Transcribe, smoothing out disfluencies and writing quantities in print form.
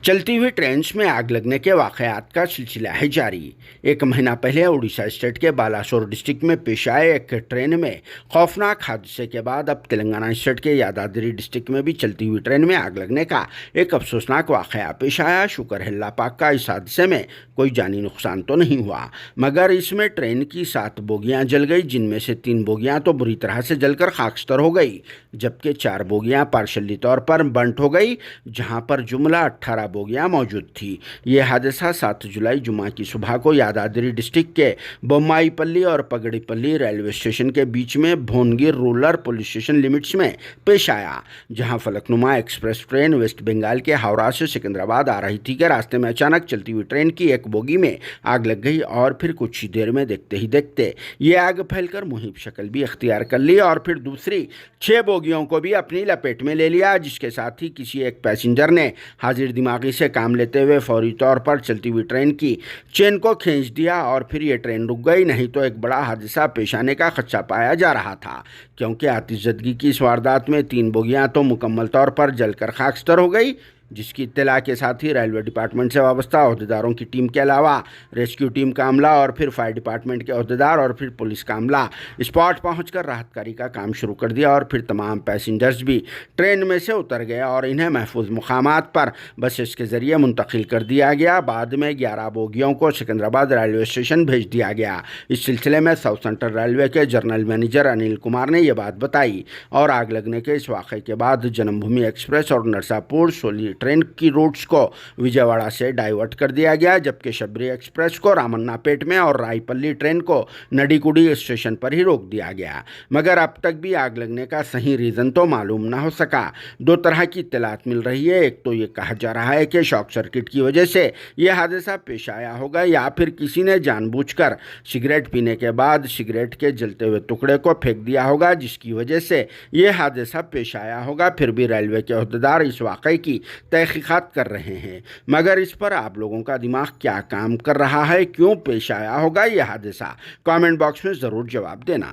चलती हुई ट्रेन में आग लगने के वाकयात का सिलसिला है जारी। एक महीना पहले उड़ीसा स्टेट के बालासोर डिस्ट्रिक्ट में पेश आए एक ट्रेन में खौफनाक हादसे के बाद अब तेलंगाना स्टेट के यादाद्री डिस्ट्रिक्ट में भी चलती हुई ट्रेन में आग लगने का एक अफसोसनाक वाकया पेश आया। शुक्र है अल्लाह पाक का इस हादसे में कोई जानी नुकसान तो नहीं हुआ, मगर इसमें ट्रेन की 7 बोगियां जल गई, जिनमें से 3 बोगियां तो बुरी तरह से जलकर खाकस्तर हो गई, जबकि 4 बोगियां पार्शली तौर पर बंट हो गई, जहां पर जुमला 18 बोगियां मौजूद थी। ये हादसा 7 जुलाई जुमा की सुबह को यादाद्री डिस्ट्रिक्ट के बोम्माईपल्ली और पगड़ीपल्ली रेलवे स्टेशन के बीच में Bhongir rural police station limits में पेश आया, जहां फलकनुमा एक्सप्रेस ट्रेन वेस्ट बंगाल के हावड़ा से सिकंदराबाद आ रही थी कि रास्ते में अचानक चलती हुई ट्रेन की एक बोगी में आग लग गई और फिर कुछ ही देर में देखते ही देखते ये आग फैलकर मुहिब शक्ल भी अख्तियार कर ली और फिर दूसरी 6 बोगियों को भी अपनी लपेट में ले लिया, जिसके साथ ही किसी एक पैसेंजर ने हाजिर दिमागी से काम लेते हुए फौरी तौर पर चलती हुई ट्रेन की चेन को खींच दिया और फिर ये ट्रेन रुक गई, नहीं तो एक बड़ा हादसा पेश आने का खदशा पाया जा रहा था, क्योंकि आतिशज़दगी की इस वारदात में 3 बोगियां तो मुकम्मल तौर पर जलकर खाकस्तर हो गई, जिसकी इत्तला के साथ ही रेलवे डिपार्टमेंट से वाबस्ता अहदेदारों की टीम के अलावा रेस्क्यू टीम का अमला और फिर फायर डिपार्टमेंट के अहदेदार और फिर पुलिस का अमला स्पॉट पहुंचकर राहतकारी का काम शुरू कर दिया और फिर तमाम पैसेंजर्स भी ट्रेन में से उतर गए और इन्हें महफूज मुकामात पर बसेस के जरिए मुंतकिल कर दिया गया। बाद में 11 बोगियों को सिकंदराबाद रेलवे स्टेशन भेज दिया गया। इस सिलसिले में साउथ सेंट्रल रेलवे के जनरल मैनेजर अनिल कुमार ने यह बात बताई और आग लगने के इस वाक़े के बाद जन्मभूमि एक्सप्रेस और नरसापुर सोली ट्रेन की रूट्स को विजयवाड़ा से डाइवर्ट कर दिया गया, जबकि शबरी एक्सप्रेस को रामन्नापेट में और रायपल्ली ट्रेन को नडीकुडी स्टेशन पर ही रोक दिया गया। मगर अब तक भी आग लगने का सही रीज़न तो मालूम ना हो सका। 2 तरह की इत्तलात मिल रही है। एक तो ये कहा जा रहा है कि शॉर्ट सर्किट की वजह से यह हादसा पेश आया होगा, या फिर किसी ने जानबूझकर सिगरेट पीने के बाद सिगरेट के जलते हुए टुकड़े को फेंक दिया होगा, जिसकी वजह से यह हादसा पेश आया होगा। फिर भी रेलवे के अहदेदार इस वाक़े की तहकीकात कर रहे हैं, मगर इस पर आप लोगों का दिमाग क्या काम कर रहा है, क्यों पेश आया होगा यह हादसा? कमेंट बॉक्स में ज़रूर जवाब देना।